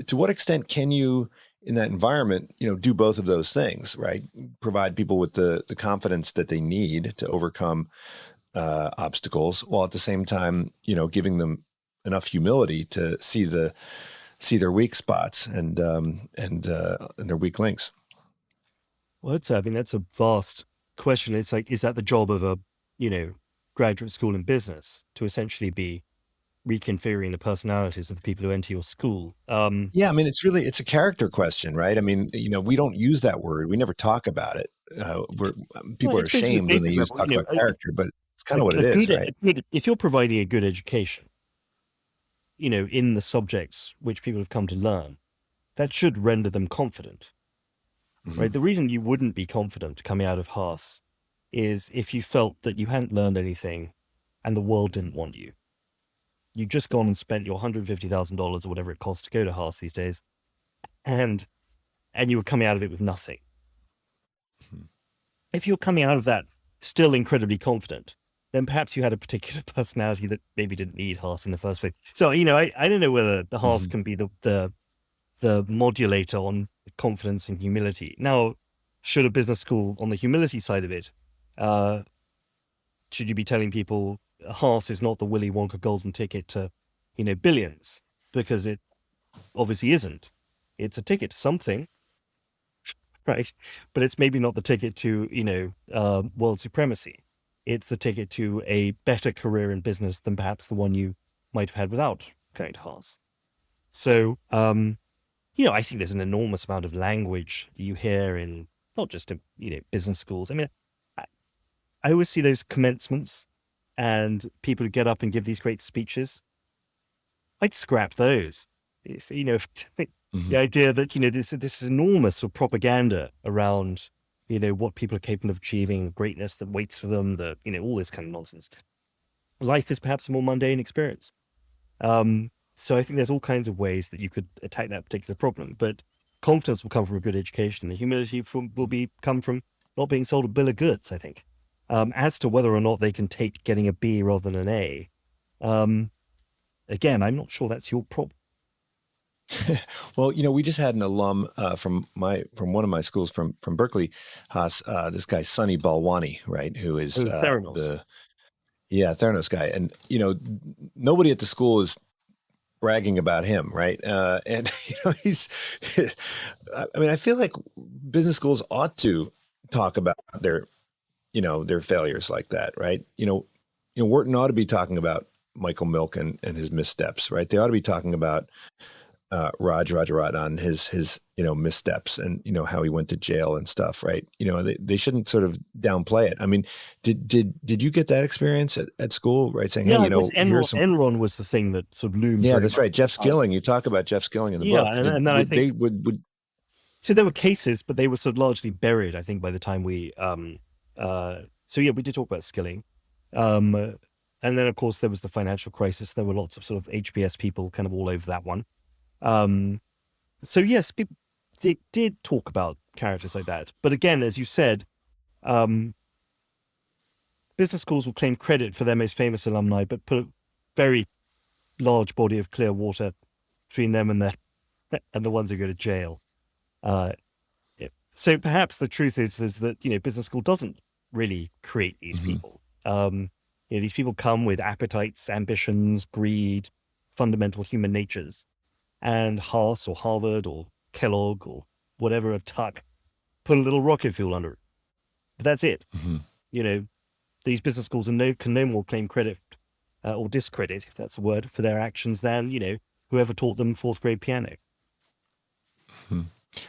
to what extent can you, in that environment, do both of those things, right? Provide people with the confidence that they need to overcome obstacles, while at the same time, giving them enough humility to see their weak spots and their weak links. Well, I mean, that's a vast question. It's like, is that the job of a, graduate school in business to essentially be reconfiguring the personalities of the people who enter your school? Yeah, I mean, it's a character question, right? I mean, we don't use that word. We never talk about it. People are It's basically ashamed when they basic level, talk about character, but it's kind of what a it is, right? if you're providing a good education, in the subjects which people have come to learn, that should render them confident, right? The reason you wouldn't be confident coming out of Haas is if you felt that you hadn't learned anything and the world didn't want you. You'd just gone and spent your $150,000 or whatever it costs to go to Haas these days, and you were coming out of it with nothing. If you're coming out of that still incredibly confident, then perhaps you had a particular personality that maybe didn't need Haas in the first place. So, I don't know whether the Haas can be the modulator on confidence and humility. Now, should a business school on the humility side of it, should you be telling people Haas is not the Willy Wonka golden ticket to, billions? Because it obviously isn't. It's a ticket to something, right? But it's maybe not the ticket to, world supremacy. It's the ticket to a better career in business than perhaps the one you might have had without going to Haas. So, I think there's an enormous amount of language that you hear in not just in, business schools. I mean, I always see those commencements and people who get up and give these great speeches. I'd scrap those. If, the idea that, this enormous sort of propaganda around, what people are capable of achieving, greatness that waits for them, all this kind of nonsense. Life is perhaps a more mundane experience. So I think there's all kinds of ways that you could attack that particular problem, but confidence will come from a good education. The humility will come from not being sold a bill of goods, I think. As to whether or not they can take getting a B rather than an A, again, I'm not sure that's your problem. Well, we just had an alum from one of my schools from Berkeley, Haas, this guy Sonny Balwani, right, who is Theranos. Theranos guy, and nobody at the school is bragging about him, right? And he's, I mean, I feel like business schools ought to talk about their failures like that, right? Wharton ought to be talking about Michael Milk and his missteps, right? They ought to be talking about Raj Rajaratnam, his missteps and how he went to jail and stuff, right? They shouldn't sort of downplay it. I mean, did you get that experience at school, right? Saying, hey, Enron was the thing that sort of loomed. Yeah, that's right. Jeff Skilling. You talk about Jeff Skilling in the book. And then I think they would. So there were cases, but they were sort of largely buried, I think, by the time we. So we did talk about Skilling, and then of course there was the financial crisis. There were lots of sort of HBS people kind of all over that one. So yes, people they did talk about characters like that. But again, as you said, business schools will claim credit for their most famous alumni, but put a very large body of clear water between them and the ones who go to jail. So perhaps the truth is that business school doesn't really create these people. These people come with appetites, ambitions, greed, fundamental human natures. And Haas or Harvard or Kellogg or whatever a tuck put a little rocket fuel under it. But that's it. These business schools can no more claim credit or discredit, if that's a word, for their actions than, whoever taught them fourth grade piano.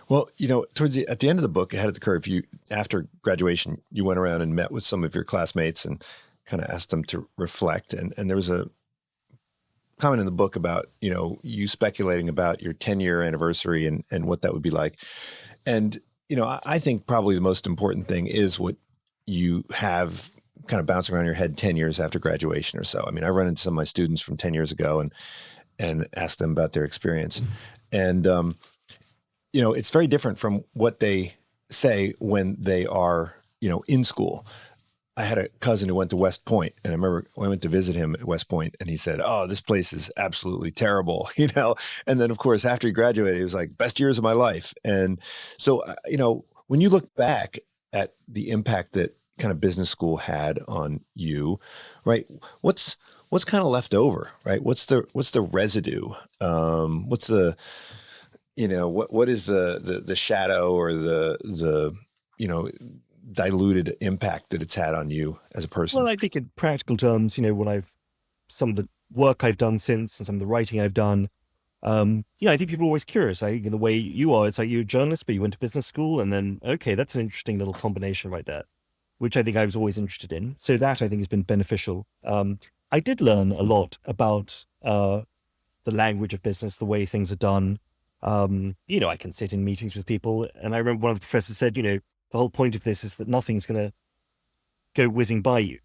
Well, at the end of the book, ahead of the curve, after graduation, you went around and met with some of your classmates and kind of asked them to reflect. And there was a comment in the book about, you speculating about your 10-year anniversary and what that would be like. And, I think probably the most important thing is what you have kind of bouncing around your head 10 years after graduation or so. I mean, I run into some of my students from 10 years ago and ask them about their experience. And, it's very different from what they say when they are, in school. I had a cousin who went to West Point, and I remember when I went to visit him at West Point, and he said, "Oh, this place is absolutely terrible," And then, of course, after he graduated, he was like, "Best years of my life." And so, when you look back at the impact that kind of business school had on you, right? What's kind of left over, right? What's the residue? What's the what is the shadow or the diluted impact that it's had on you as a person? Well, I think in practical terms, some of the work I've done since and some of the writing I've done, I think people are always curious. I think in the way you are, it's like you're a journalist, but you went to business school, and then, okay, that's an interesting little combination right there, which I think I was always interested in. So that I think has been beneficial. I did learn a lot about the language of business, the way things are done. I can sit in meetings with people, and I remember one of the professors said, the whole point of this is that nothing's going to go whizzing by you.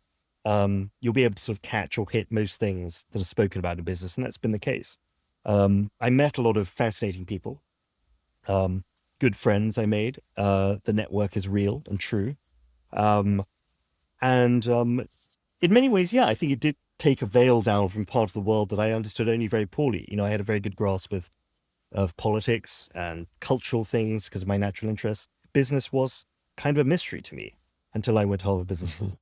You'll be able to sort of catch or hit most things that are spoken about in business, and that's been the case. I met a lot of fascinating people, good friends I made. The network is real and true. And in many ways, yeah, I think it did take a veil down from part of the world that I understood only very poorly. I had a very good grasp of politics and cultural things because of my natural interests. Business was kind of a mystery to me until I went to Harvard Business School.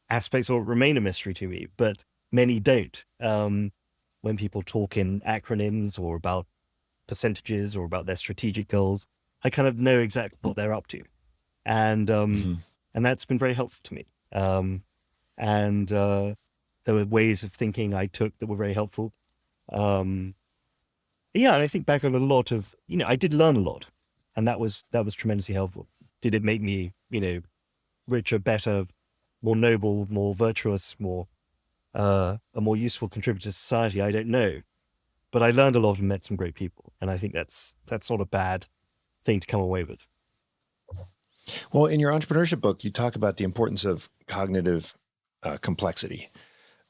Aspects of it remain a mystery to me, but many don't. When people talk in acronyms or about percentages or about their strategic goals, I kind of know exactly what they're up to. And that's been very helpful to me. And there were ways of thinking I took that were very helpful. And I think back on a lot of, I did learn a lot, and that was tremendously helpful. Did it make me, richer, better, more noble, more virtuous, a more useful contributor to society? I don't know, but I learned a lot and met some great people, and I think that's not a bad thing to come away with. Well, in your entrepreneurship book, you talk about the importance of cognitive complexity,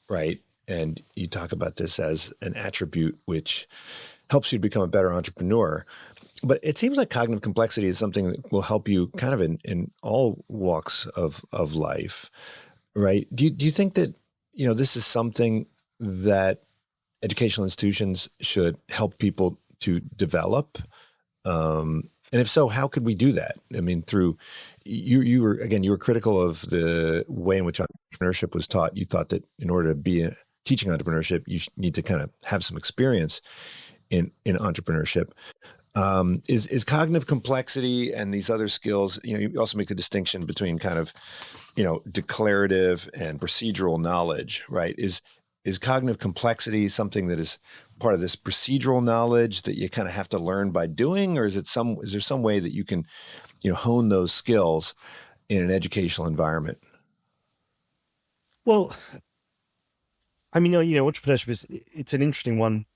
right? And you talk about this as an attribute which helps you to become a better entrepreneur. But it seems like cognitive complexity is something that will help you kind of in all walks of life, right? Do you think that, this is something that educational institutions should help people to develop? And if so, how could we do that? I mean, through you were critical of the way in which entrepreneurship was taught. You thought that in order to be teaching entrepreneurship, you need to kind of have some experience in entrepreneurship. Is cognitive complexity and these other skills, you also make the distinction between kind of, declarative and procedural knowledge, right? Is cognitive complexity something that is part of this procedural knowledge that you kind of have to learn by doing, or is there some way that you can, hone those skills in an educational environment? Well, I mean, entrepreneurship it's an interesting one.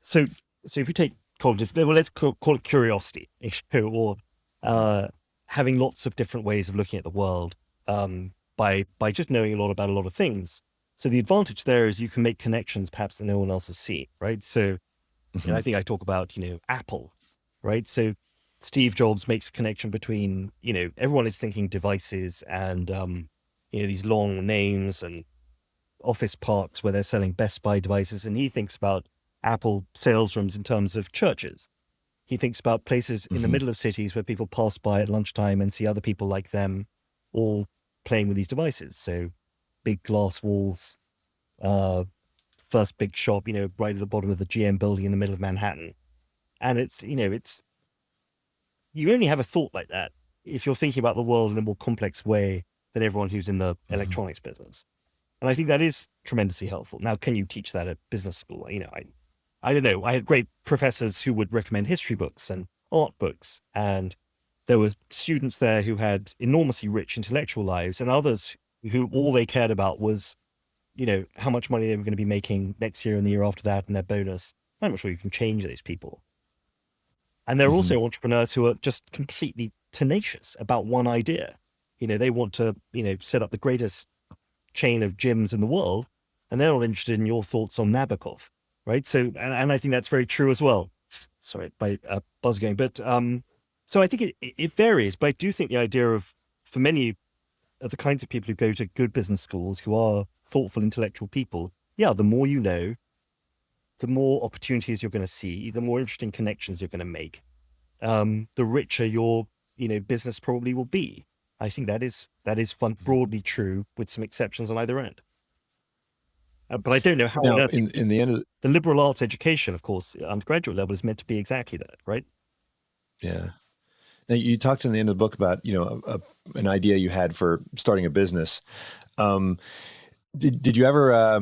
So if you take cognitive, well, let's call it curiosity, or having lots of different ways of looking at the world, by just knowing a lot about a lot of things. So the advantage there is you can make connections perhaps that no one else has seen, right? So I think I talk about, Apple, right? So Steve Jobs makes a connection between, everyone is thinking devices and, these long names and office parks where they're selling Best Buy devices. And he thinks about Apple sales rooms in terms of churches. He thinks about places in the middle of cities where people pass by at lunchtime and see other people like them all playing with these devices. So big glass walls, first big shop, right at the bottom of the GM building in the middle of Manhattan. And it's you only have a thought like that if you're thinking about the world in a more complex way than everyone who's in the electronics business. And I think that is tremendously helpful. Now, can you teach that at business school? I don't know. I had great professors who would recommend history books and art books. And there were students there who had enormously rich intellectual lives and others who all they cared about was how much money they were going to be making next year and the year after that and their bonus. I'm not sure you can change those people. And there are also entrepreneurs who are just completely tenacious about one idea. They want to, set up the greatest chain of gyms in the world, and they're not interested in your thoughts on Nabokov, right? So, and I think that's very true as well. Sorry, by buzz going, but so I think it varies. But I do think the idea of, for many of the kinds of people who go to good business schools, who are thoughtful, intellectual people, the more you know, the more opportunities you're going to see, the more interesting connections you're going to make, the richer your business probably will be. I think that is broadly true, with some exceptions on either end. But I don't know how. Now, in the end of the liberal arts education, of course, undergraduate level, is meant to be exactly that, right? Yeah. Now, you talked in the end of the book about an idea you had for starting a business. Did you ever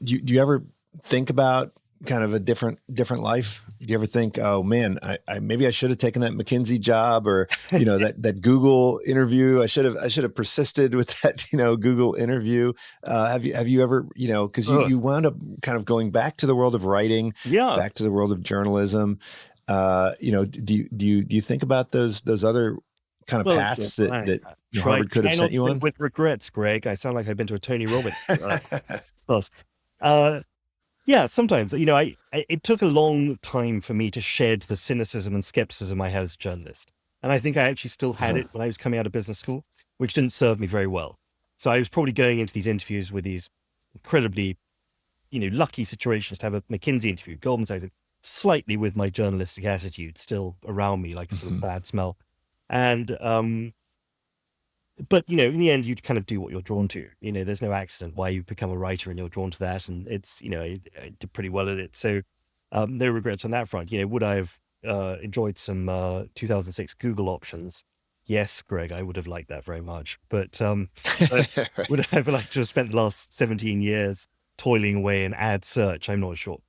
do you ever think about kind of a different life? Do you ever think, oh man, I maybe I should have taken that McKinsey job, or that Google interview? I should have persisted with that Google interview. Have you ever because you wound up kind of going back to the world of writing, back to the world of journalism. Do you think about those other kind of paths that Harvard could have sent you on? With regrets, Greg. I sound like I've been to a Tony Robbins class. Yeah, sometimes, it took a long time for me to shed the cynicism and skepticism I had as a journalist. And I think I actually still had it when I was coming out of business school, which didn't serve me very well. So I was probably going into these interviews with these incredibly, lucky situations to have a McKinsey interview, Goldman Sachs, slightly with my journalistic attitude still around me, like a sort of bad smell. And, but, in the end, you kind of do what you're drawn to. There's no accident why you become a writer and you're drawn to that. And it's, I did pretty well at it. So no regrets on that front. Would I have enjoyed some 2006 Google options? Yes, Greg, I would have liked that very much. But would I have liked to have spent the last 17 years toiling away in ad search? I'm not sure.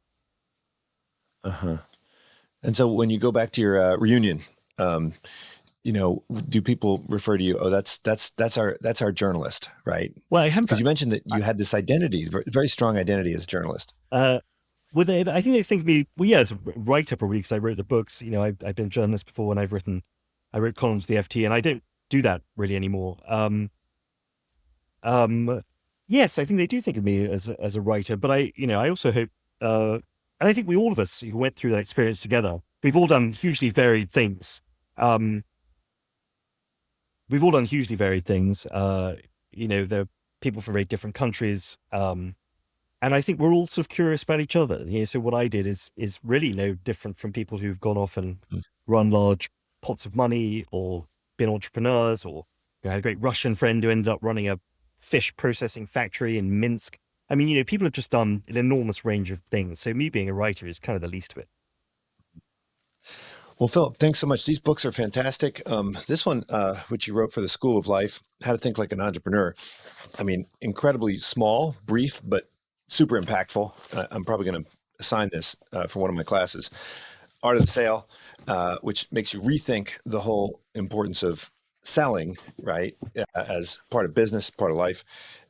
And so when you go back to your reunion, do people refer to you? Oh, that's our journalist, right? Well, I haven't, because you mentioned that you had this identity, very strong identity as a journalist. I think they think of me, as a writer, probably, because I wrote the books. I've been a journalist before, and I wrote columns for the FT, and I don't do that really anymore. Yes, I think they do think of me as a writer, but I also hope, and I think all of us who went through that experience together, we've all done hugely varied things. We've all done hugely varied things. There are people from very different countries. And I think we're all sort of curious about each other. So what I did is really no different from people who've gone off and run large pots of money, or been entrepreneurs, or I had a great Russian friend who ended up running a fish processing factory in Minsk. I mean, people have just done an enormous range of things. So me being a writer is kind of the least of it. Well, Philip, thanks so much. These books are fantastic. This one, which you wrote for the School of Life, How to Think Like an Entrepreneur. I mean, incredibly small, brief, but super impactful. I'm probably going to assign this for one of my classes. Art of the Sale, which makes you rethink the whole importance of selling, right, as part of business, part of life,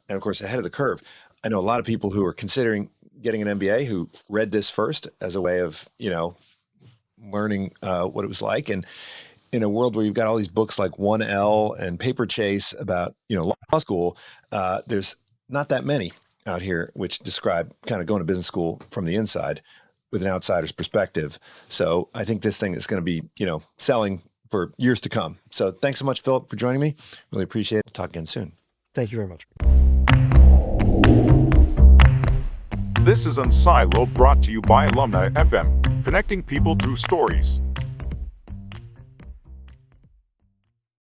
and of course, ahead of the curve. I know a lot of people who are considering getting an MBA who read this first as a way of, learning what it was like. And in a world where you've got all these books like 1L and Paper Chase about, law school, there's not that many out here which describe kind of going to business school from the inside with an outsider's perspective. So I think this thing is going to be, selling for years to come. So thanks so much, Philip, for joining me. Really appreciate it. Talk again soon. Thank you very much. This is Unsiloed, brought to you by Alumni FM, connecting people through stories.